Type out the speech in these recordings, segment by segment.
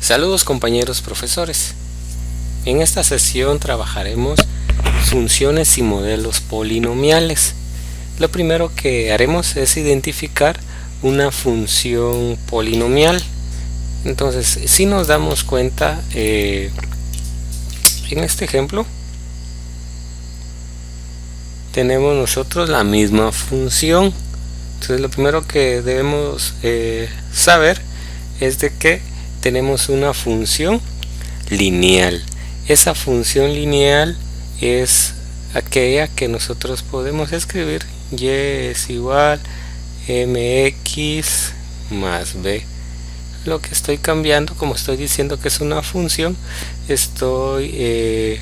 Saludos compañeros profesores. En esta sesión trabajaremos funciones y modelos polinomiales. Lo primero que haremos es identificar una función polinomial. Entonces, si nos damos cuenta, en este ejemplo tenemos nosotros la misma función. Entonces lo primero que debemos saber es de que tenemos una función lineal. Esa función lineal es aquella que nosotros podemos escribir: y es igual mx más b. Lo que estoy cambiando, como estoy diciendo que es una función, estoy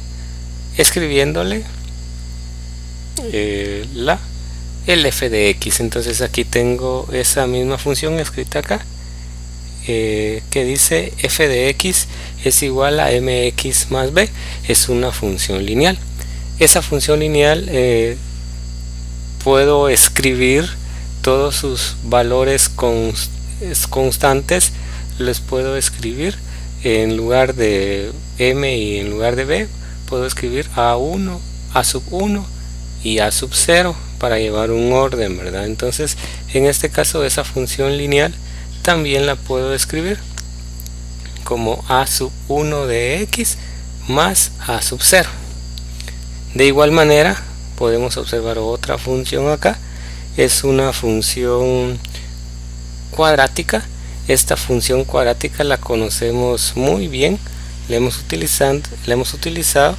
escribiéndole el f de x. Entonces aquí tengo esa misma función escrita acá, que dice f de x es igual a mx más b. Es una función lineal. Esa función lineal puedo escribir todos sus valores constantes, les puedo escribir en lugar de m y en lugar de b, puedo escribir a1, a sub 1 y a sub 0 para llevar un orden, ¿verdad? Entonces, en este caso, esa función lineal también la puedo escribir como a sub 1 de x más a sub 0. De igual manera, podemos observar otra función acá. Es una función cuadrática. Esta función cuadrática la conocemos muy bien, la hemos utilizado.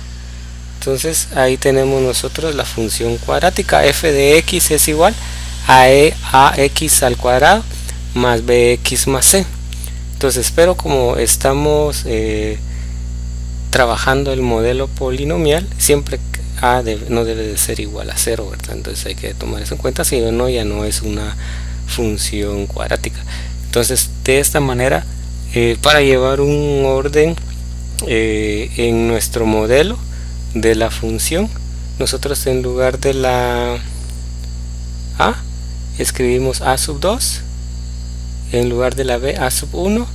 Entonces ahí tenemos nosotros la función cuadrática. F de x es igual a ax al cuadrado más bx más c. Entonces, pero como estamos trabajando el modelo polinomial, siempre a no debe de ser igual a 0, ¿verdad? Entonces hay que tomar eso en cuenta, si no, ya no es una función cuadrática. Entonces, de esta manera, para llevar un orden en nuestro modelo de la función, nosotros en lugar de la a escribimos a sub 2, en lugar de la b a sub 1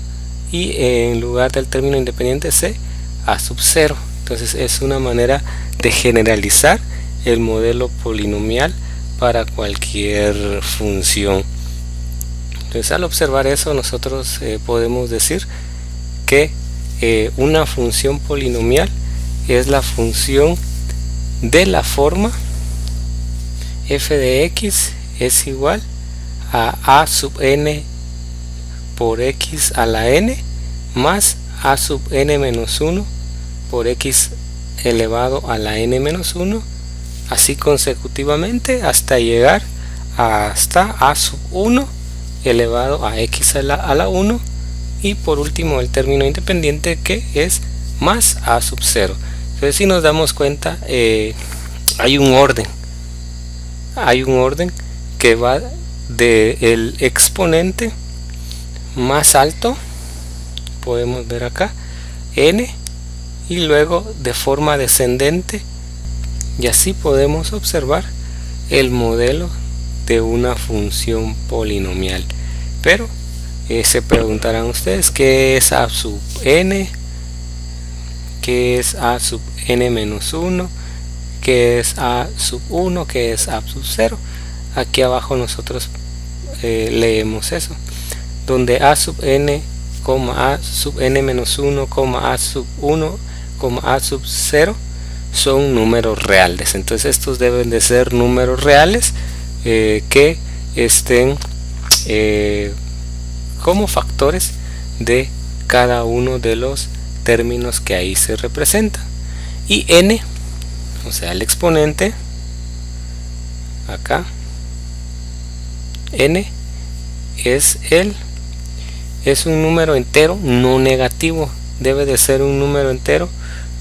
y en lugar del término independiente c a sub 0. Entonces es una manera de generalizar el modelo polinomial para cualquier función. Entonces, al observar eso, nosotros podemos decir que una función polinomial es la función de la forma f de x es igual a sub n por x a la n más a sub n menos 1 por x elevado a la n menos 1, así consecutivamente hasta llegar hasta a sub 1 elevado a x a la 1, y por último el término independiente, que es más a sub 0. Entonces, si nos damos cuenta, hay un orden que va del exponente más alto, podemos ver acá, n, y luego de forma descendente, y así podemos observar el modelo de una función polinomial. Pero se preguntarán ustedes, ¿qué es a sub n? ¿Qué es a sub n menos 1? ¿Qué es a sub 1? ¿Qué es a sub 0? Aquí abajo nosotros leemos eso, donde a sub n, a sub n menos 1, a sub 1, a sub 0 son números reales. Entonces estos deben de ser números reales que estén como factores de cada uno de los términos que ahí se representan. Y n, o sea el exponente acá, n es un número entero no negativo, debe de ser un número entero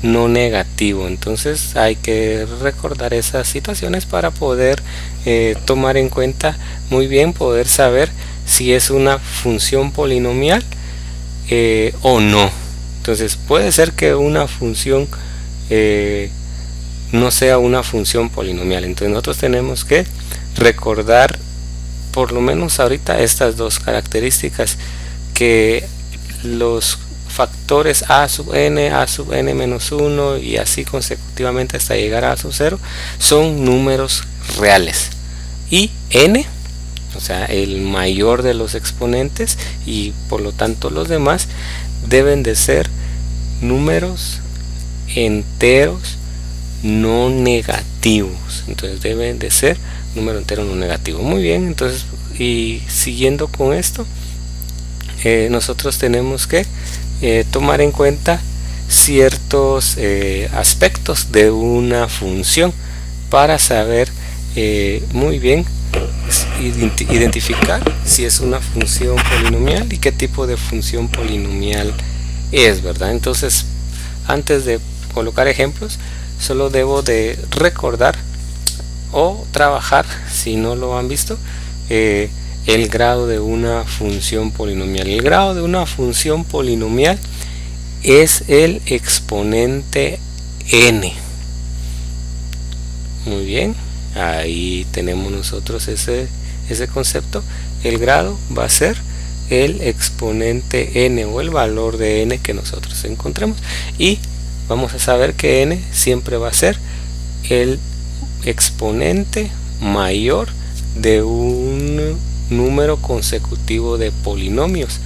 no negativo. Entonces hay que recordar esas situaciones para poder tomar en cuenta muy bien, poder saber si es una función polinomial o no. Entonces puede ser que una función no sea una función polinomial. Entonces nosotros tenemos que recordar por lo menos ahorita estas dos características, que los factores a sub n menos 1 y así consecutivamente hasta llegar a sub 0 son números reales, y n, o sea el mayor de los exponentes, y por lo tanto los demás deben de ser números enteros no negativos. Entonces deben de ser número entero no negativo. Muy bien, entonces, y siguiendo con esto, nosotros tenemos que tomar en cuenta ciertos aspectos de una función para saber muy bien identificar si es una función polinomial y qué tipo de función polinomial es, ¿verdad? Entonces, antes de colocar ejemplos, solo debo de recordar o trabajar, si no lo han visto, el grado de una función polinomial. El grado de una función polinomial es el exponente n. Muy bien, ahí tenemos nosotros ese concepto. El grado va a ser el exponente n o el valor de n que nosotros encontremos, y vamos a saber que n siempre va a ser el exponente mayor de un número consecutivo de polinomios.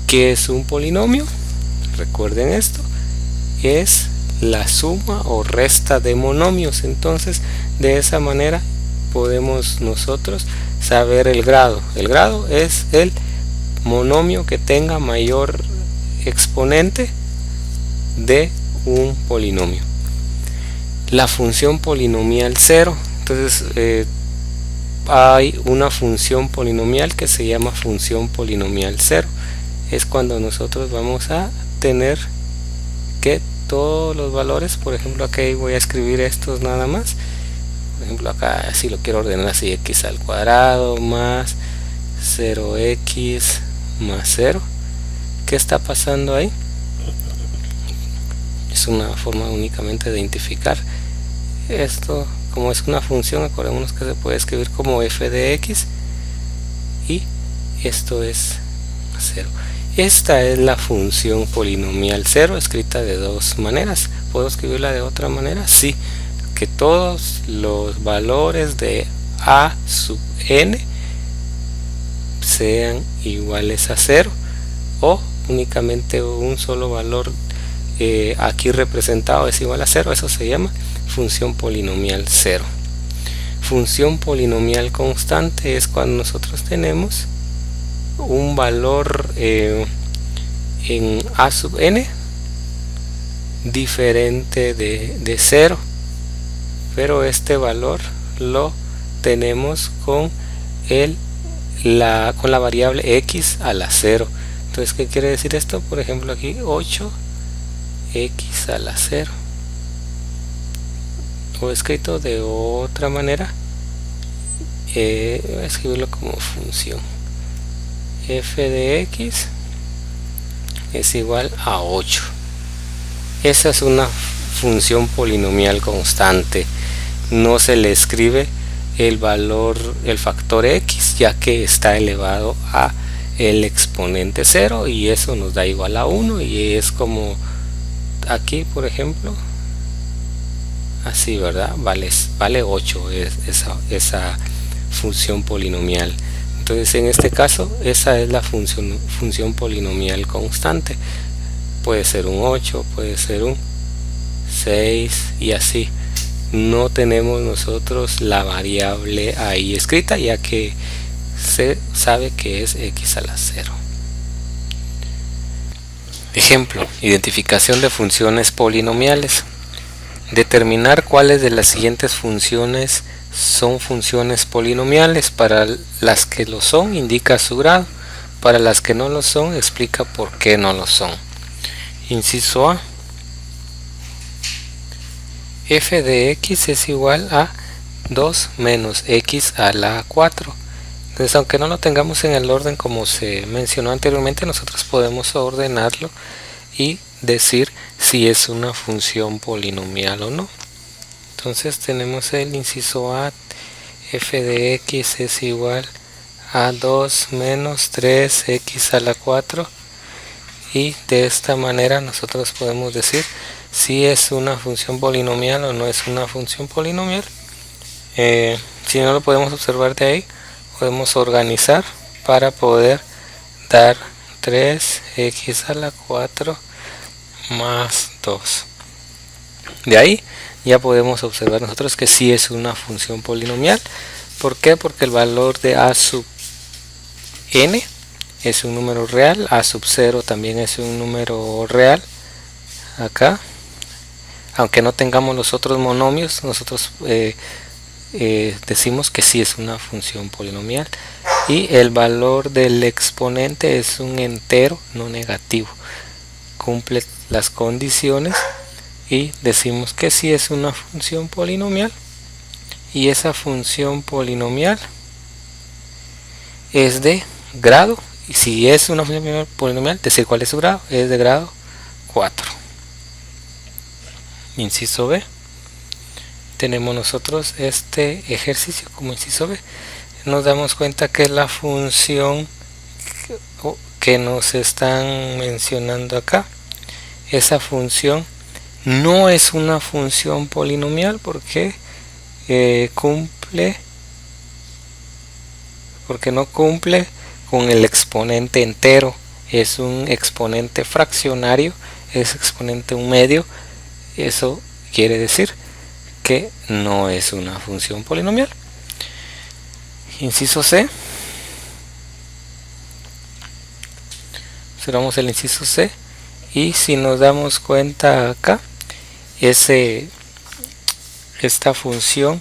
¿Qué es un polinomio? Recuerden esto, es la suma o resta de monomios. Entonces, de esa manera podemos nosotros saber el grado. El grado es el monomio que tenga mayor exponente de un polinomio. La función polinomial 0, entonces hay una función polinomial que se llama función polinomial 0. Es cuando nosotros vamos a tener que todos los valores, por ejemplo, aquí voy a escribir estos nada más. Por ejemplo, acá si lo quiero ordenar así, x al cuadrado más 0x más 0. ¿Qué está pasando ahí? Es una forma únicamente de identificar esto. Como es una función, acordémonos que se puede escribir como f de x, y esto es 0. Esta es la función polinomial 0, escrita de dos maneras. ¿Puedo escribirla de otra manera? Sí, que todos los valores de a sub n sean iguales a 0, o únicamente un solo valor aquí representado es igual a 0. Eso se llama función polinomial 0. Función polinomial constante es cuando nosotros tenemos un valor en a sub n diferente de 0, pero este valor lo tenemos con la variable x a la 0. Entonces, ¿qué quiere decir esto? Por ejemplo, aquí 8x a la 0, o escrito de otra manera, voy a escribirlo como función f de x es igual a 8. Esa es una función polinomial constante. No se le escribe el valor, el factor x, ya que está elevado a el exponente 0, y eso nos da igual a 1, y es como aquí, por ejemplo, así, ¿verdad? Vale 8 esa función polinomial. Entonces, en este caso, esa es la función polinomial constante. Puede ser un 8, puede ser un 6, y así. No tenemos nosotros la variable ahí escrita, ya que se sabe que es x a la 0. Ejemplo: identificación de funciones polinomiales. Determinar cuáles de las siguientes funciones son funciones polinomiales. Para las que lo son, indica su grado. Para las que no lo son, explica por qué no lo son. Inciso A: f de x es igual a 2 menos x a la 4. Entonces, aunque no lo tengamos en el orden como se mencionó anteriormente, nosotros podemos ordenarlo y decir si es una función polinomial o no. Entonces tenemos el inciso A: f de x es igual a 2 menos 3x a la 4, y de esta manera nosotros podemos decir si es una función polinomial o no es una función polinomial. Si no lo podemos observar de ahí, podemos organizar para poder dar 3x a la 4 más 2. De ahí ya podemos observar nosotros que sí es una función polinomial. ¿Por qué? Porque el valor de a sub n es un número real, a sub 0 también es un número real acá, aunque no tengamos los otros monomios, nosotros decimos que sí es una función polinomial, y el valor del exponente es un entero no negativo, cumple las condiciones y decimos que sí es una función polinomial. Y esa función polinomial es de grado, y si es una función polinomial, decir cuál es su grado, es de grado 4. Inciso B, tenemos nosotros este ejercicio como inciso B. Nos damos cuenta que la función que nos están mencionando acá, esa función no es una función polinomial porque no cumple con el exponente entero, es un exponente fraccionario, es exponente un medio. Eso quiere decir que no es una función polinomial. Inciso C, observamos el inciso C, y si nos damos cuenta acá, esta función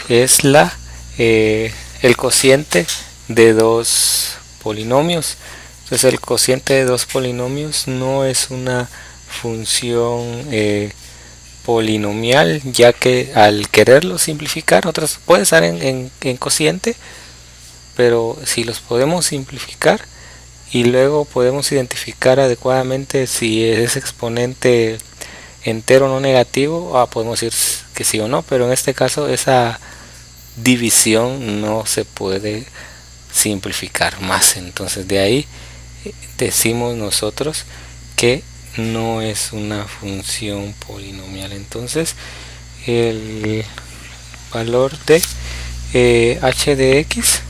es el cociente de dos polinomios. Entonces el cociente de dos polinomios no es una función polinomial, ya que al quererlo simplificar, otras puede estar en cociente, pero si los podemos simplificar y luego podemos identificar adecuadamente si es exponente entero o no negativo, podemos decir que sí o no, pero en este caso esa división no se puede simplificar más. Entonces de ahí decimos nosotros que no es una función polinomial. Entonces el valor de h de x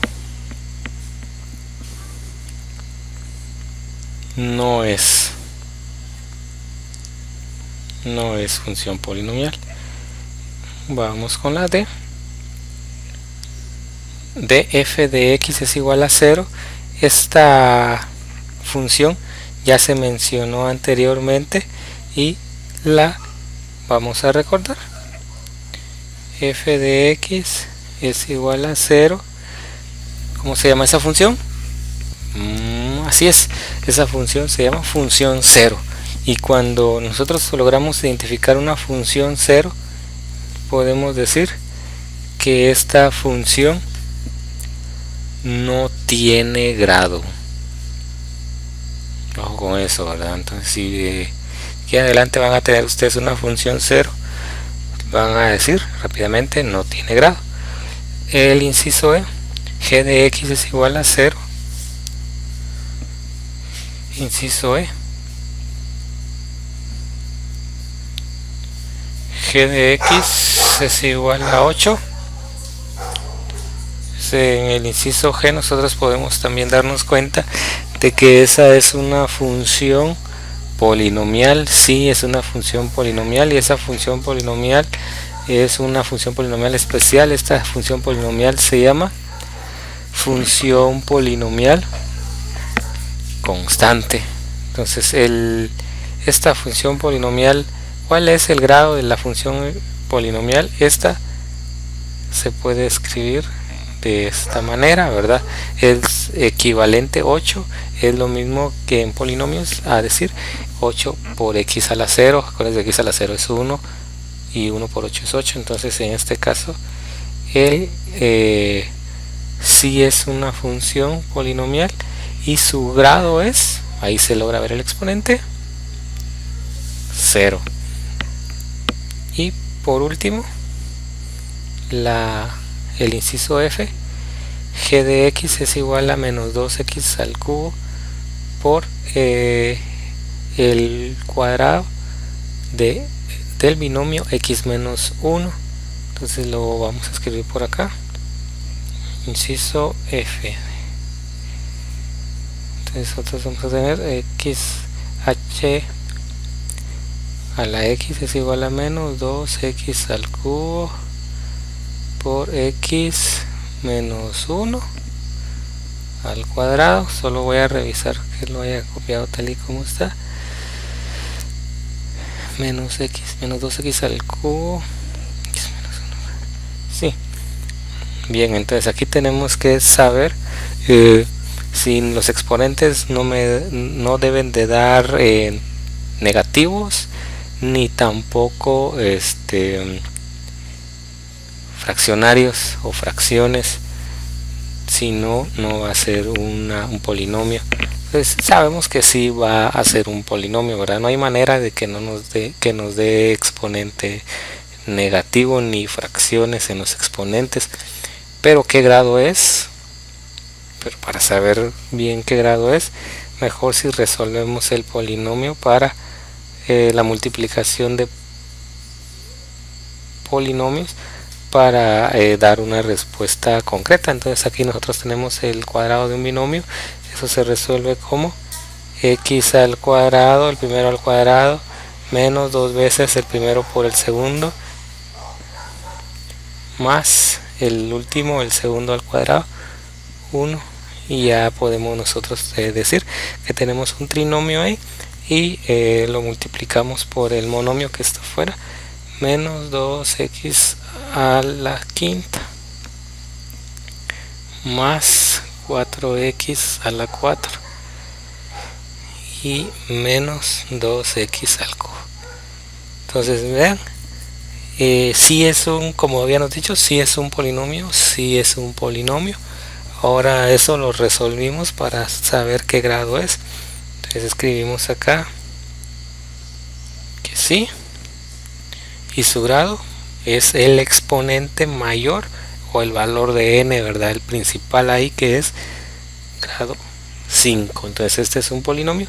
no es función polinomial. Vamos con la D. De f de x es igual a 0. Esta función ya se mencionó anteriormente y la vamos a recordar. F de x es igual a 0. ¿Cómo se llama esa función? Así es, esa función se llama función 0. Y cuando nosotros logramos identificar una función 0, podemos decir que esta función no tiene grado. Ojo con eso, ¿verdad? Entonces si aquí adelante van a tener ustedes una función 0, van a decir rápidamente no tiene grado. El inciso E, g de x es igual a 0. Inciso E, g de x es igual a 8. En el inciso G nosotros podemos también darnos cuenta de que esa es una función polinomial. Sí, es una función polinomial, y esa función polinomial es una función polinomial especial. Esta función polinomial se llama función polinomial constante. Entonces esta función polinomial, ¿cuál es el grado de la función polinomial? Esta se puede escribir de esta manera, ¿verdad? Es equivalente 8, es lo mismo que en polinomios, a decir 8 por x a la 0. Acuérdense que x a la 0 es 1 y 1 por 8 es 8. Entonces en este caso sí es una función polinomial y su grado es, ahí se logra ver el exponente, 0. Y por último el inciso F, g de x es igual a menos 2x al cubo por el cuadrado del binomio x menos 1. Entonces lo vamos a escribir por acá, inciso f. Entonces nosotros vamos a tener xh a la x es igual a menos 2x al cubo por x menos 1 al cuadrado. Solo voy a revisar que lo haya copiado tal y como está. Menos x menos 2x al cubo, x menos 1. Sí. Bien, entonces aquí tenemos que saber si los exponentes no deben de dar negativos, ni tampoco fraccionarios o fracciones, si no va a ser un polinomio. Pues sabemos que sí va a ser un polinomio, ¿verdad? No hay manera de que nos dé exponente negativo ni fracciones en los exponentes. Pero ¿qué grado es? Pero para saber bien qué grado es, mejor si resolvemos el polinomio para la multiplicación de polinomios para dar una respuesta concreta. Entonces aquí nosotros tenemos el cuadrado de un binomio. Eso se resuelve como x al cuadrado, el primero al cuadrado, menos 2 veces el primero por el segundo, más el último, el segundo al cuadrado, 1. Y ya podemos nosotros decir que tenemos un trinomio ahí, y lo multiplicamos por el monomio que está afuera, menos 2x a la quinta más 4x a la 4 y menos 2x al cubo. Entonces vean, si es como habíamos dicho, si es un polinomio, si es un polinomio. Ahora eso lo resolvimos para saber qué grado es. Entonces escribimos acá que sí, y su grado es el exponente mayor o el valor de n, ¿verdad? El principal ahí, que es grado 5. Entonces este es un polinomio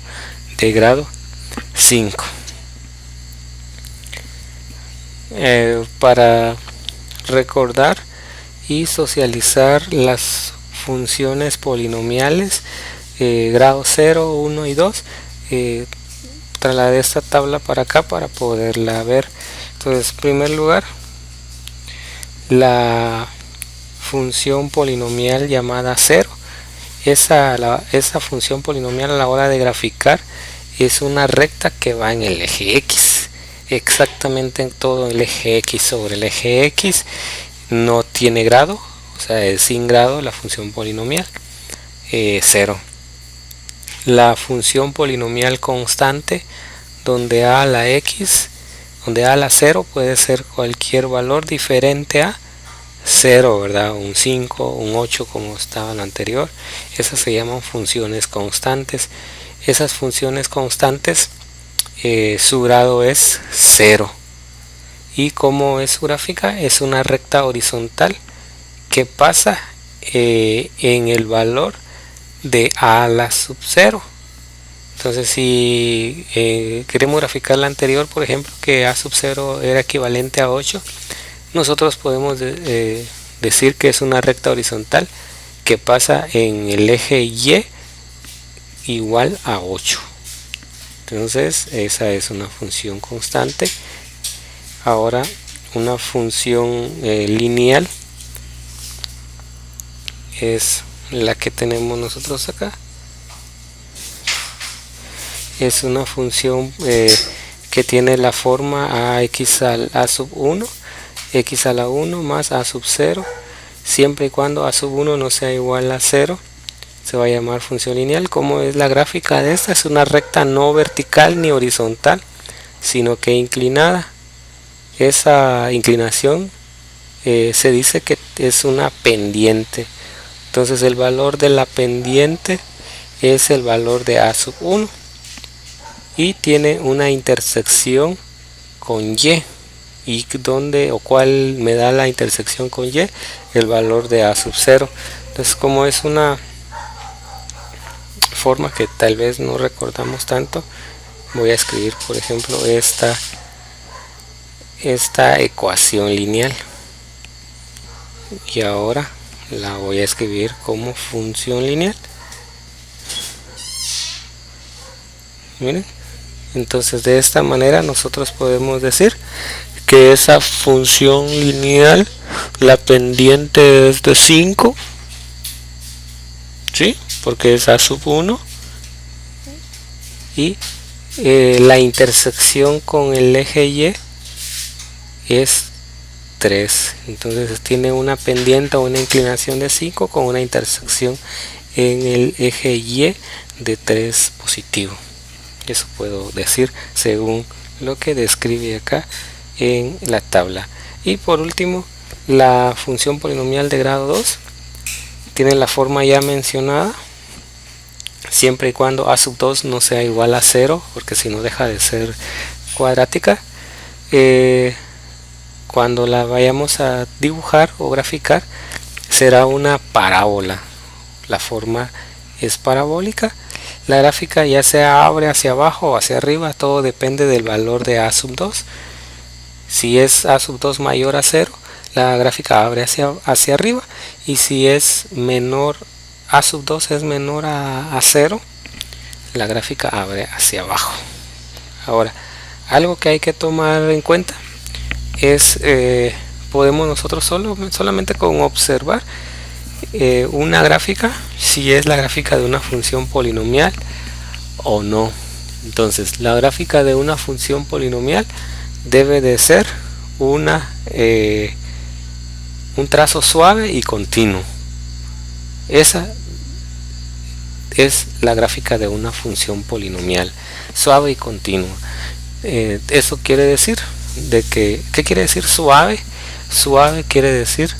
de grado 5. Para recordar y socializar las funciones polinomiales grado 0, 1 y 2, trasladé esta tabla para acá para poderla ver. Entonces, en primer lugar, la función polinomial llamada 0, esa función polinomial a la hora de graficar es una recta que va en el eje X, exactamente en todo el eje X sobre el eje X. No tiene grado, o sea, es sin grado la función polinomial 0. La función polinomial constante, donde a la x, donde a la 0 puede ser cualquier valor diferente a 0, ¿verdad? Un 5, un 8 como estaba en la anterior. Esas se llaman funciones constantes. Esas funciones constantes, su grado es 0. ¿Y cómo es su gráfica? Es una recta horizontal que pasa en el valor de a la sub 0. Entonces, si queremos graficar la anterior, por ejemplo, que a sub 0 era equivalente a 8, nosotros podemos decir que es una recta horizontal que pasa en el eje Y igual a 8. Entonces, esa es una función constante. Ahora, una función lineal es la que tenemos nosotros acá. Es una función que tiene la forma ax a sub 1, x a la 1 más a sub 0, siempre y cuando a sub 1 no sea igual a 0, se va a llamar función lineal. Como es la gráfica de esta? Es una recta no vertical ni horizontal, sino que inclinada. Esa inclinación se dice que es una pendiente. Entonces el valor de la pendiente es el valor de a sub 1 y tiene una intersección con y donde o cuál me da la intersección con y, el valor de a sub 0. Entonces, como es una forma que tal vez no recordamos tanto, voy a escribir, por ejemplo, esta ecuación lineal, y ahora la voy a escribir como función lineal. Miren, entonces de esta manera nosotros podemos decir que esa función lineal, la pendiente es de 5, ¿sí? Porque es a sub 1, y la intersección con el eje Y es 3. Entonces tiene una pendiente o una inclinación de 5 con una intersección en el eje Y de 3 positivo. Eso puedo decir según lo que describe acá en la tabla. Y por último, la función polinomial de grado 2 tiene la forma ya mencionada, siempre y cuando a sub 2 no sea igual a 0, porque si no deja de ser cuadrática. Cuando la vayamos a dibujar o graficar, será una parábola. La forma es parabólica. La gráfica ya se abre hacia abajo o hacia arriba, todo depende del valor de a sub 2. Si es a sub 2 mayor a 0, la gráfica abre hacia arriba, y si es menor, a sub 2 es menor a 0, la gráfica abre hacia abajo. Ahora, algo que hay que tomar en cuenta es, podemos nosotros solamente con observar una gráfica, si es la gráfica de una función polinomial o no. Entonces, la gráfica de una función polinomial debe de ser un trazo suave y continuo. Esa es la gráfica de una función polinomial, suave y continua. Eso quiere decir de que, ¿qué quiere decir suave? Suave quiere decir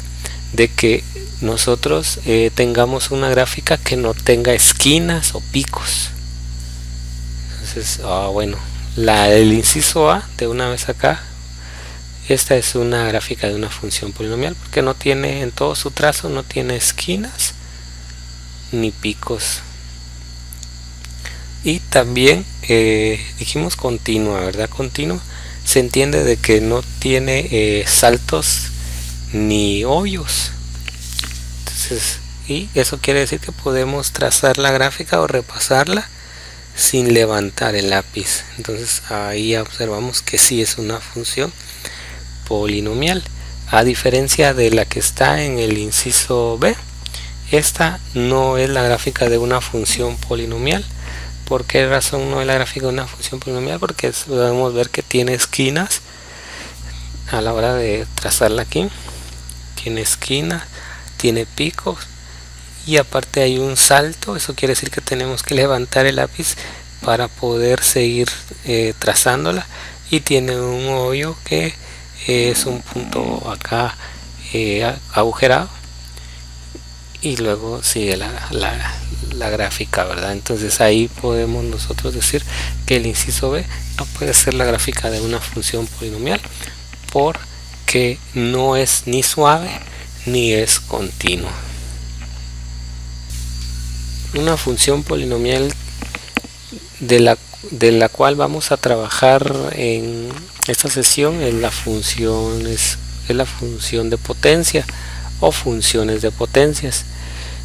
de que nosotros tengamos una gráfica que no tenga esquinas o picos. Entonces, bueno, el inciso A, de una vez acá, esta es una gráfica de una función polinomial porque no tiene, en todo su trazo no tiene esquinas ni picos. Y también dijimos continua, ¿verdad? Continua se entiende de que no tiene saltos ni hoyos. Entonces, y eso quiere decir que podemos trazar la gráfica o repasarla sin levantar el lápiz. Entonces ahí observamos que sí es una función polinomial, a diferencia de la que está en el inciso B. Esta no es la gráfica de una función polinomial. ¿Por qué razón no es la gráfica de una función polinomial? Porque podemos ver que tiene esquinas a la hora de trazarla aquí. Tiene esquinas, tiene picos, y aparte hay un salto. Eso quiere decir que tenemos que levantar el lápiz para poder seguir trazándola. Y tiene un hoyo que es un punto acá agujerado, y luego sigue la gráfica, ¿verdad? Entonces ahí podemos nosotros decir que el inciso B no puede ser la gráfica de una función polinomial porque no es ni suave ni es continua. Una función polinomial de la cual vamos a trabajar en esta sesión es la función de potencia o funciones de potencias.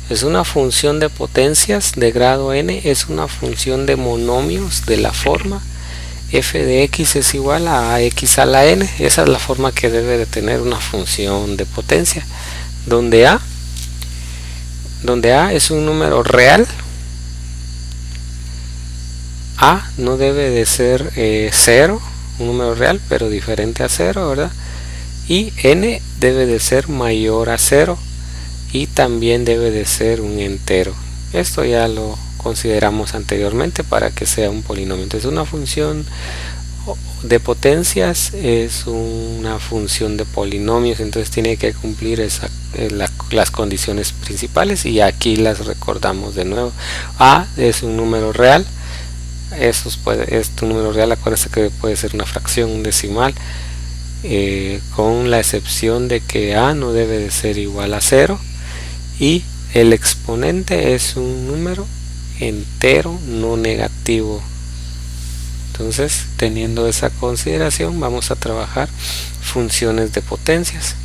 Es una función de potencias de grado n, es una función de monomios de la forma f de x es igual a x a la n. Esa es la forma que debe de tener una función de potencia, donde a es un número real. A no debe de ser 0, un número real pero diferente a 0, ¿verdad? Y n debe de ser mayor a 0, y también debe de ser un entero. Esto ya lo consideramos anteriormente para que sea un polinomio. Entonces una función de potencias es una función de polinomios, entonces tiene que cumplir las condiciones principales, y aquí las recordamos de nuevo. A es un número real. Un número real, acuérdense que puede ser una fracción, un decimal, con la excepción de que a no debe de ser igual a 0, y el exponente es un número entero no negativo. Entonces, teniendo esa consideración, vamos a trabajar funciones de potencias.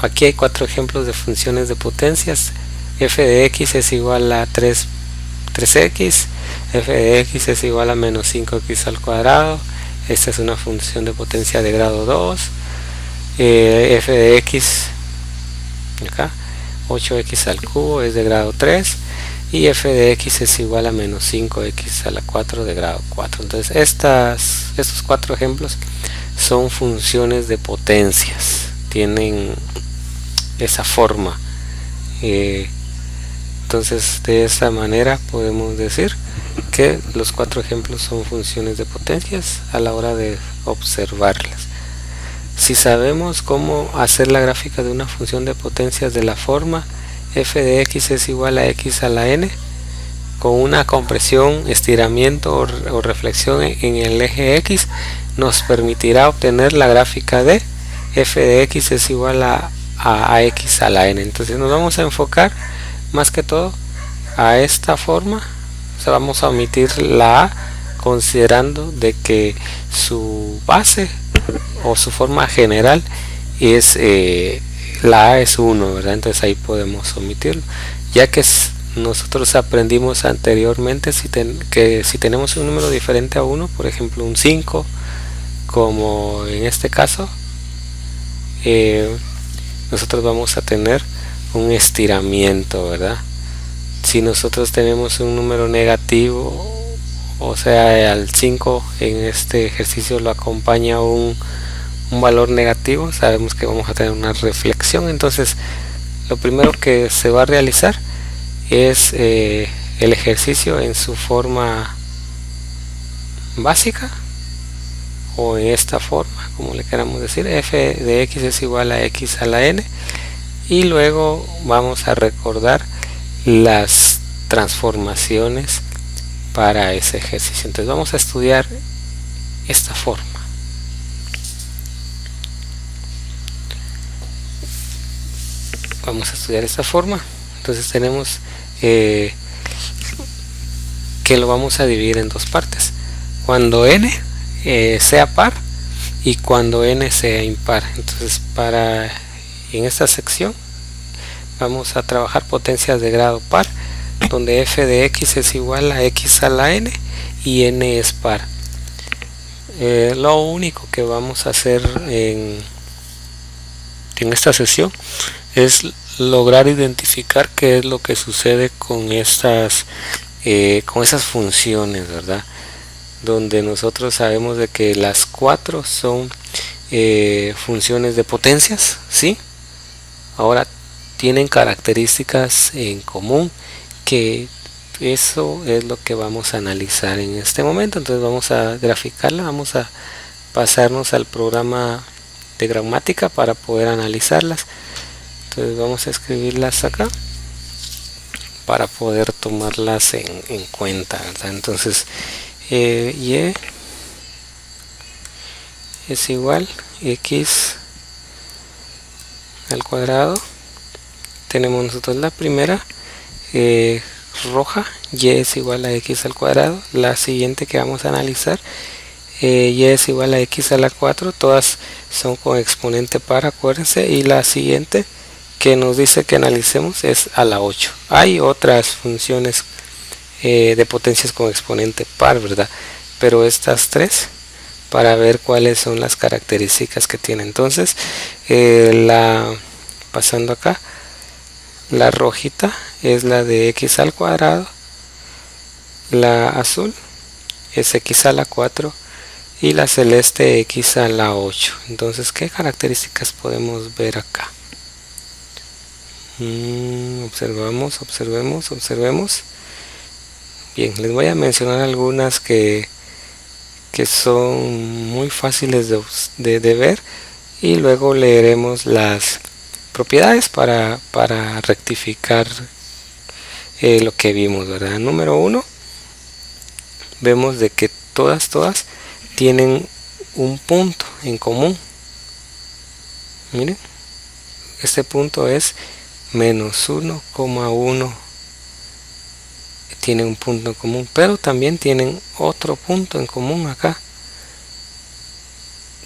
Aquí hay 4 ejemplos de funciones de potencias. F de x es igual a 3x, f de x es igual a menos 5x al cuadrado. Esta es una función de potencia de grado 2. F de x, acá, 8x al cubo es de grado 3. Y f de x es igual a menos 5x a la 4 de grado 4. Entonces estos 4 ejemplos son funciones de potencias, tienen esa forma. Entonces de esta manera podemos decir que los 4 ejemplos son funciones de potencias a la hora de observarlas. Si sabemos cómo hacer la gráfica de una función de potencias de la forma f de x es igual a x a la n, con una compresión, estiramiento o reflexión en el eje x, nos permitirá obtener la gráfica de f de x es igual a x a la n. Entonces nos vamos a enfocar más que todo a esta forma. O sea, vamos a omitir la a, considerando de que su base o su forma general es la a es 1, ¿verdad? Entonces ahí podemos omitirlo, ya que nosotros aprendimos anteriormente que si tenemos un número diferente a 1, por ejemplo un 5, como en este caso, nosotros vamos a tener un estiramiento, ¿verdad? Si nosotros tenemos un número negativo, o sea, al 5 en este ejercicio lo acompaña un valor negativo, sabemos que vamos a tener una reflexión. Entonces lo primero que se va a realizar es el ejercicio en su forma básica, o en esta forma, como le queramos decir, f de x es igual a x a la n, y luego vamos a recordar las transformaciones para ese ejercicio. Entonces vamos a estudiar esta forma. Entonces tenemos que lo vamos a dividir en 2 partes, cuando n sea par y cuando n sea impar. Entonces en esta sección vamos a trabajar potencias de grado par, donde f de x es igual a x a la n y n es par. Lo único que vamos a hacer en esta sesión es lograr identificar qué es lo que sucede con esas funciones, ¿verdad? Donde nosotros sabemos de que las 4 son funciones de potencias, ¿sí? Ahora tienen características en común, que eso es lo que vamos a analizar en este momento. Entonces vamos a graficarla, vamos a pasarnos al programa de gramática para poder analizarlas. Entonces vamos a escribirlas acá para poder tomarlas en cuenta, ¿verdad? Entonces y es igual a x al cuadrado. Tenemos nosotros la primera roja, y es igual a x al cuadrado. La siguiente que vamos a analizar, y es igual a x a la 4. Todas son con exponente par, acuérdense. Y la siguiente que nos dice que analicemos es a la 8. Hay otras funciones de potencias con exponente par, ¿verdad? Pero estas 3, para ver cuáles son las características que tiene. Entonces pasando acá, la rojita es la de x al cuadrado, la azul es x a la 4 y la celeste x a la 8. Entonces, ¿qué características podemos ver acá? Observemos. Bien, les voy a mencionar algunas que son muy fáciles de ver, y luego leeremos las propiedades para rectificar lo que vimos, ¿verdad? Número 1, vemos de que todas tienen un punto en común. Miren, este punto es menos 1,1 tienen un punto en común, pero también tienen otro punto en común acá,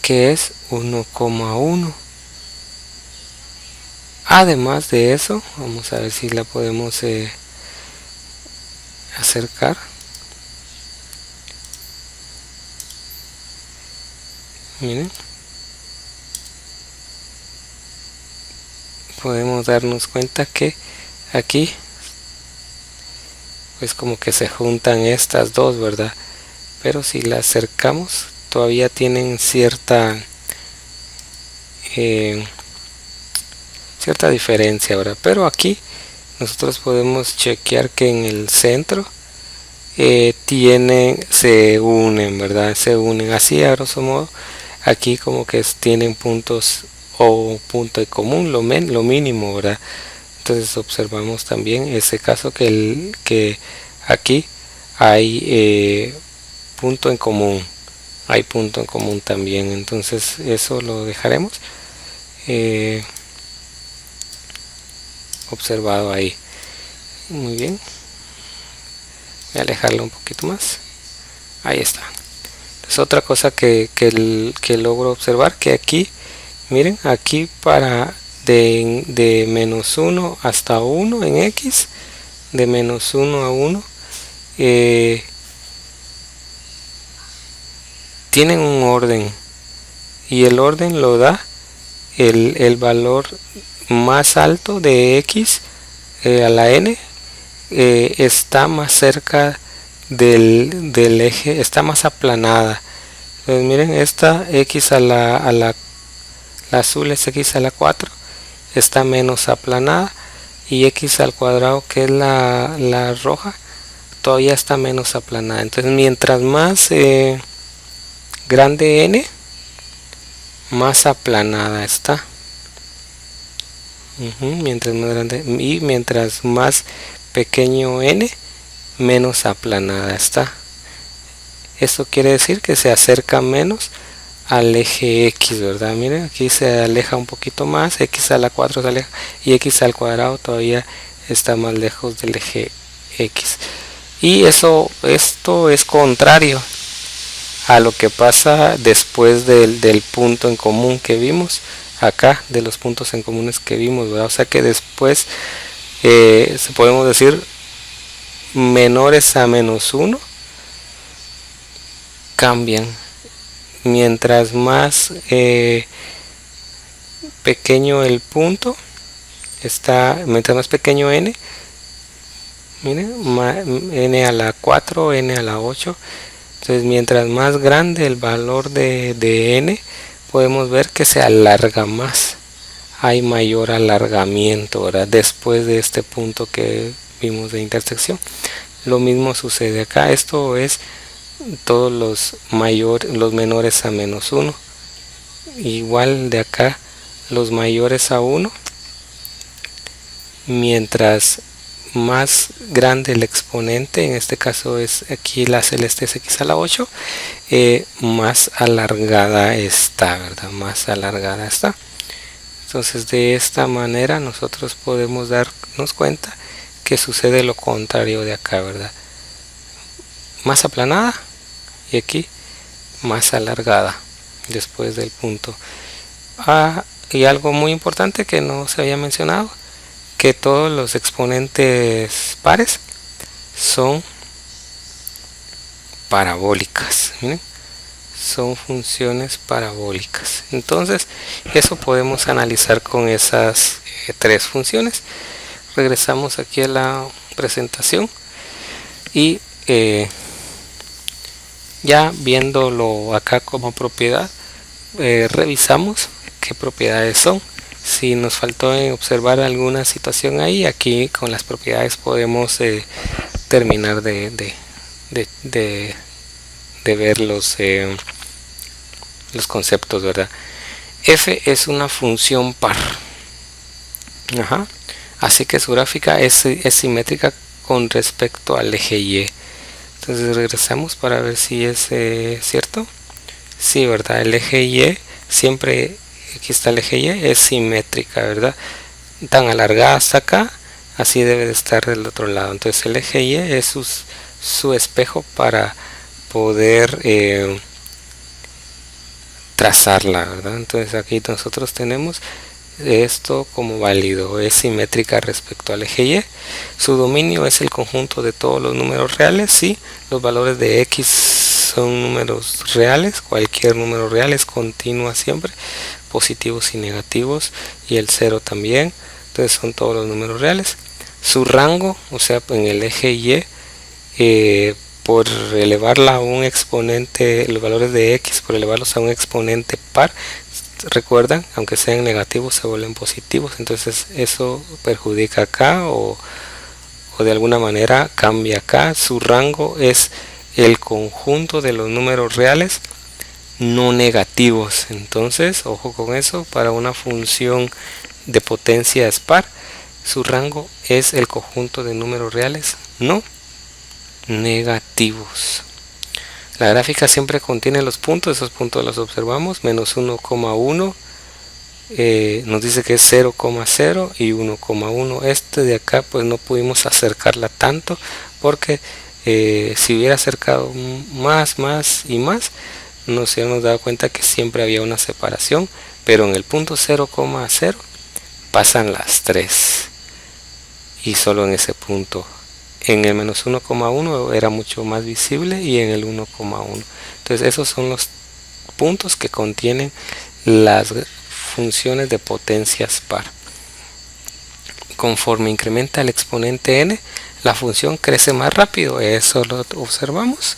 que es 1,1. Además de eso, vamos a ver si la podemos acercar. Miren, podemos darnos cuenta que aquí pues como que se juntan estas dos, ¿verdad? Pero si la acercamos todavía tienen cierta diferencia, ¿verdad? Pero aquí nosotros podemos chequear que en el centro se unen, ¿verdad? Se unen así a grosso modo. Aquí como que tienen puntos o punto en común, lo mínimo, ¿verdad? Entonces observamos también ese caso que aquí hay punto en común, hay punto en común también. Entonces eso lo dejaremos observado ahí. Muy bien, voy a alejarlo un poquito más. Ahí está. Es otra cosa que logro observar, que aquí, miren, aquí de menos 1 hasta 1 en X, de menos 1 a 1, tienen un orden, y el orden lo da el valor más alto de X a la N, está más cerca del eje, está más aplanada. Entonces miren, esta X la azul es X a la 4, está menos aplanada, y X al cuadrado, que es la roja, todavía está menos aplanada. Entonces mientras más grande N, más aplanada está. Mientras más grande, y mientras más pequeño N, menos aplanada está. Esto quiere decir que se acerca menos al eje X, ¿verdad? Miren, aquí se aleja un poquito más, X a la 4 se aleja, y X al cuadrado todavía está más lejos del eje X. Y esto es contrario a lo que pasa después del punto en común que vimos acá, de los puntos en comunes que vimos, ¿verdad? O sea que después se podemos decir menores a menos 1 cambian. Mientras más pequeño el punto está, mientras más pequeño N, miren, N a la 4, N a la 8. Entonces mientras más grande el valor de N, podemos ver que se alarga más, hay mayor alargamiento, ¿verdad? Después de este punto que vimos de intersección. Lo mismo sucede acá. Esto es todos los menores a menos 1, igual de acá los mayores a 1. Mientras más grande el exponente, en este caso es aquí la celeste es X a la 8, más alargada está, ¿verdad? Más alargada está. Entonces de esta manera nosotros podemos darnos cuenta que sucede lo contrario de acá, ¿verdad? Más aplanada, y aquí más alargada después del punto. Y algo muy importante que no se había mencionado, que todos los exponentes pares son parabólicas. Miren, son funciones parabólicas. Entonces eso podemos analizar con esas tres funciones. Regresamos aquí a la presentación y ya viéndolo acá como propiedad, revisamos qué propiedades son. Si nos faltó observar alguna situación ahí, aquí con las propiedades podemos terminar de ver los conceptos, ¿verdad? F es una función par. Así que su gráfica es simétrica con respecto al eje Y. Entonces regresamos para ver si es cierto. Sí, ¿verdad? El eje Y siempre, aquí está el eje Y, es simétrica, ¿verdad? Tan alargada hasta acá, así debe de estar del otro lado. Entonces el eje Y es su espejo para poder trazarla, ¿verdad? Entonces aquí nosotros tenemos esto como válido, es simétrica respecto al eje Y. Su dominio es el conjunto de todos los números reales. Sí, los valores de X son números reales, cualquier número real es continua siempre, positivos y negativos, y el 0 también. Entonces son todos los números reales. Su rango, o sea, en el eje Y, por elevarla a un exponente, los valores de X, por elevarlos a un exponente par, recuerdan, aunque sean negativos se vuelven positivos. Entonces eso perjudica acá o de alguna manera cambia acá. Su rango es el conjunto de los números reales no negativos. Entonces ojo con eso, para una función de potencia par, su rango es el conjunto de números reales no negativos. La gráfica siempre contiene los puntos, esos puntos los observamos, menos 1,1, nos dice que es 0,0 y 1,1. Este de acá pues no pudimos acercarla tanto porque si hubiera acercado más y más, nos hubiéramos dado cuenta que siempre había una separación, pero en el punto 0,0 pasan las 3 y solo en ese punto. En el menos 1,1 era mucho más visible y en el 1,1. Entonces esos son los puntos que contienen las funciones de potencias par. Conforme incrementa el exponente n, la función crece más rápido. Eso lo observamos.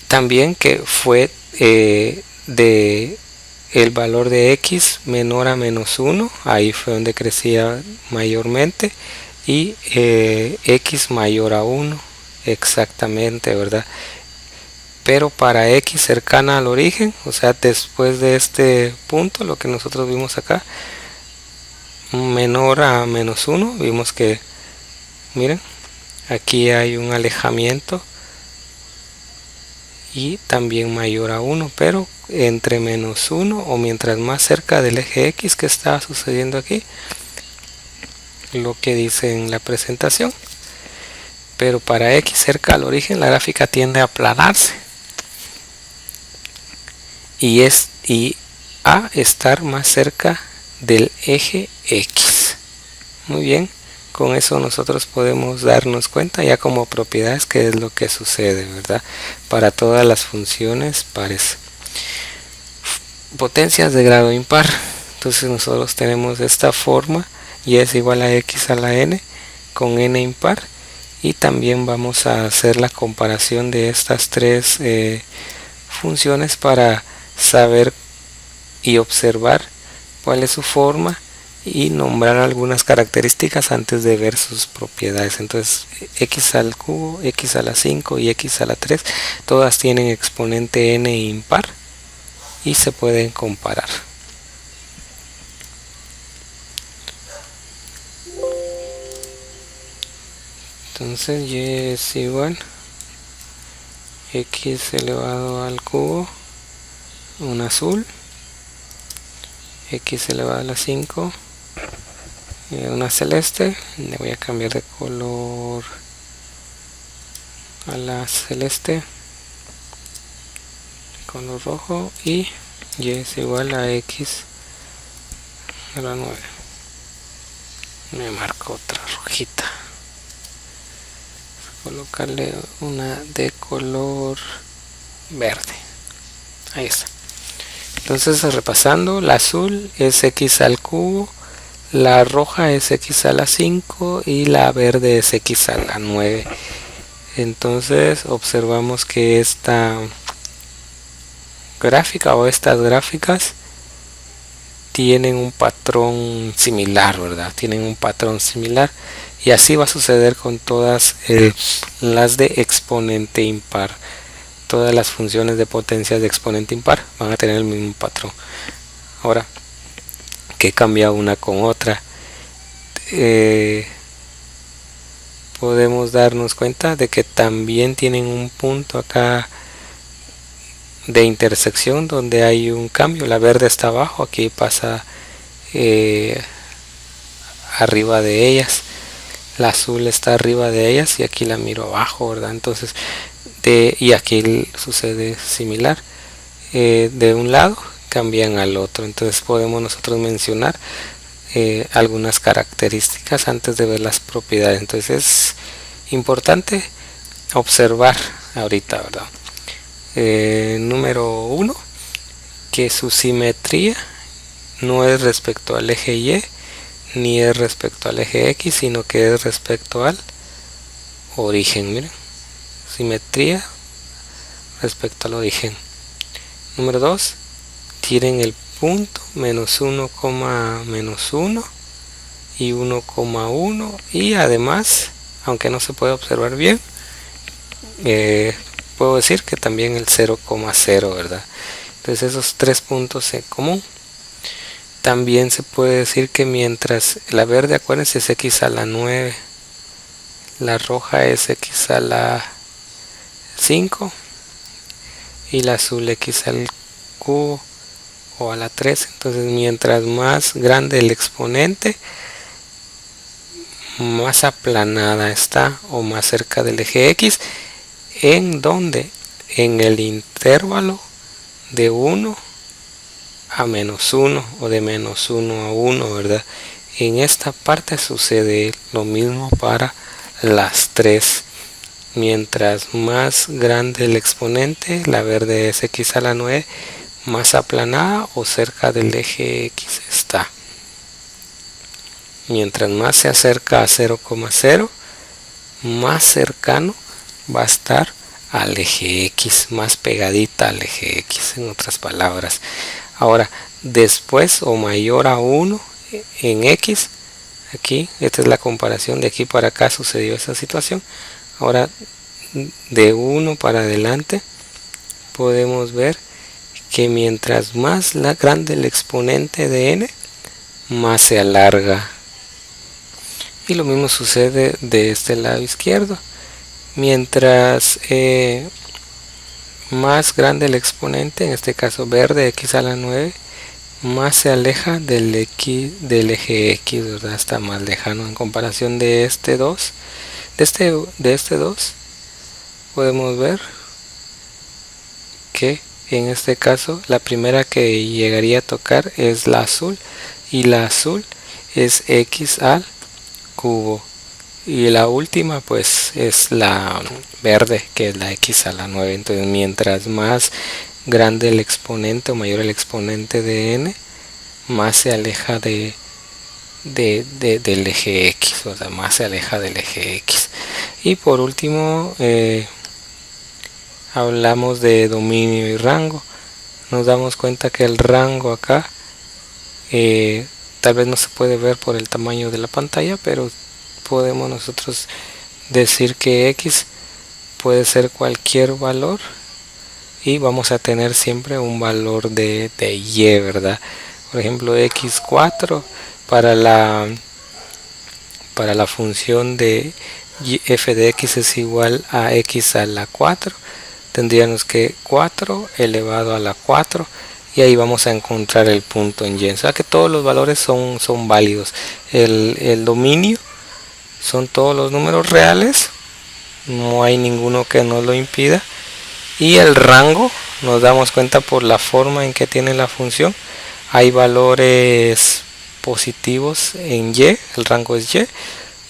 También que fue de el valor de X menor a menos 1, ahí fue donde crecía mayormente, y X mayor a 1, exactamente, ¿verdad? Pero para X cercana al origen, o sea, después de este punto, lo que nosotros vimos acá, menor a menos 1, vimos que, miren, aquí hay un alejamiento, y también mayor a 1, pero entre menos 1 o mientras más cerca del eje X, que está sucediendo aquí, lo que dice en la presentación. Pero para X cerca al origen, la gráfica tiende a aplanarse y a estar más cerca del eje X. Muy bien, con eso nosotros podemos darnos cuenta ya como propiedades qué es lo que sucede, ¿verdad? Para todas las funciones pares. Potencias de grado impar. Entonces nosotros tenemos esta forma, y es igual a x a la n con n impar, y también vamos a hacer la comparación de estas tres funciones para saber y observar cuál es su forma y nombrar algunas características antes de ver sus propiedades. Entonces x al cubo, x a la 5 y x a la 3 todas tienen exponente n impar y se pueden comparar. Entonces y es igual x elevado al cubo, un azul, x elevado a la 5, una celeste, le voy a cambiar de color a la celeste, color rojo, y es igual a x a la 9. Me marco otra rojita, colocarle una de color verde, ahí está. Entonces, repasando, la azul es x al cubo, la roja es x a la 5 y la verde es x a la 9. Entonces observamos que esta gráfica o estas gráficas tienen un patrón similar, ¿verdad? Tienen un patrón similar, y así va a suceder con todas las de exponente impar. Todas las funciones de potencias de exponente impar van a tener el mismo patrón. Ahora, ¿qué cambia una con otra? Podemos darnos cuenta de que también tienen un punto acá de intersección donde hay un cambio. La verde está abajo, aquí pasa arriba de ellas. La azul está arriba de ellas y aquí la miro abajo, ¿verdad? Entonces, y aquí sucede similar. De un lado cambian al otro. Entonces podemos nosotros mencionar algunas características antes de ver las propiedades. Entonces es importante observar ahorita, ¿verdad? Número 1, que su simetría no es respecto al eje Y ni es respecto al eje X, sino que es respecto al origen. Miren, simetría respecto al origen. Número 2, tienen el punto menos 1, menos 1 y 1,1, y además, aunque no se puede observar bien, puedo decir que también el 0,0, ¿verdad? Entonces esos 3 puntos en común. También se puede decir que mientras la verde, acuérdense, es x a la 9, la roja es x a la 5 y la azul x al cubo o a la 3. Entonces mientras más grande el exponente, más aplanada está o más cerca del eje X. ¿En donde? En el intervalo de 1 a menos 1 o de menos 1 a 1, ¿verdad? En esta parte sucede lo mismo para las 3. Mientras más grande el exponente, la verde es x a la 9, más aplanada o cerca del eje X está. Mientras más se acerca a 0,0, más cercano va a estar al eje X, más pegadita al eje X, en otras palabras. Ahora, después o mayor a 1 en X, aquí, esta es la comparación, de aquí para acá sucedió esa situación. Ahora, de 1 para adelante, podemos ver que mientras más grande el exponente de n, más se alarga. Y lo mismo sucede de este lado izquierdo. Mientras más grande el exponente, en este caso verde, x a la 9, más se aleja del eje X, ¿verdad? Está más lejano en comparación de este 2. De este 2 podemos ver que en este caso la primera que llegaría a tocar es la azul, y la azul es x al cubo, y la última pues es la verde, que es la x a la 9. Entonces mientras más grande el exponente o mayor el exponente de n, más se aleja del eje X, o sea, más se aleja del eje X. Y por último hablamos de dominio y rango. Nos damos cuenta que el rango acá tal vez no se puede ver por el tamaño de la pantalla, pero podemos nosotros decir que X puede ser cualquier valor y vamos a tener siempre un valor de Y, ¿verdad? Por ejemplo, x4 para la función de f de x es igual a x a la 4. Tendríamos que 4 elevado a la 4, y ahí vamos a encontrar el punto en Y. O sea que todos los valores son válidos. El dominio son todos los números reales, no hay ninguno que nos lo impida. Y el rango, nos damos cuenta por la forma en que tiene la función, hay valores positivos en Y, el rango es Y,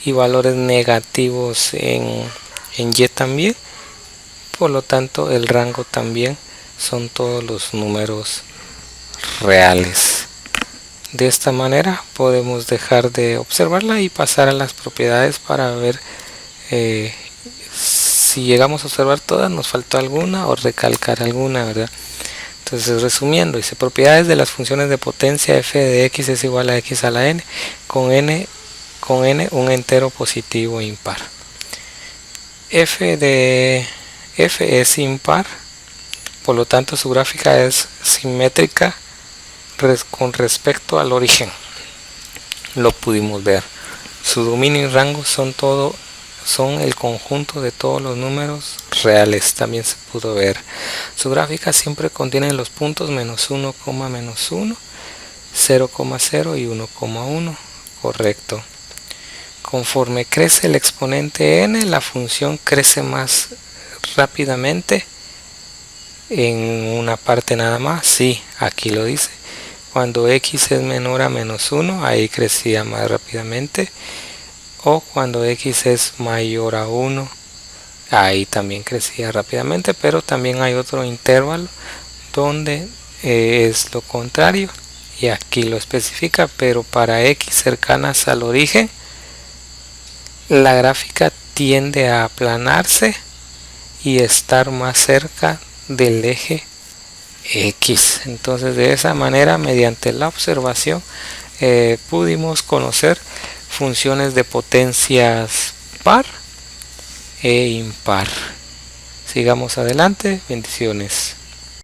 y valores negativos en Y también. Por lo tanto, el rango también son todos los números reales. De esta manera podemos dejar de observarla y pasar a las propiedades para ver si llegamos a observar todas, nos faltó alguna o recalcar alguna, ¿verdad? Entonces, resumiendo, dice propiedades de las funciones de potencia f de x es igual a x a la n, con n un entero positivo e impar. F es impar, por lo tanto su gráfica es simétrica con respecto al origen. Lo pudimos ver. Su dominio y rango son el conjunto de todos los números reales, también se pudo ver. Su gráfica siempre contiene los puntos menos 1, menos 1 0,0 y 1,1. Correcto. Conforme crece el exponente n, la función crece más rápidamente en una parte nada más. Sí, aquí lo dice. Cuando x es menor a menos 1, ahí crecía más rápidamente. O cuando x es mayor a 1, ahí también crecía rápidamente. Pero también hay otro intervalo donde es lo contrario. Y aquí lo especifica, pero para x cercanas al origen, la gráfica tiende a aplanarse y estar más cerca del eje X. Entonces, de esa manera, mediante la observación, pudimos conocer funciones de potencias par e impar. Sigamos adelante. Bendiciones.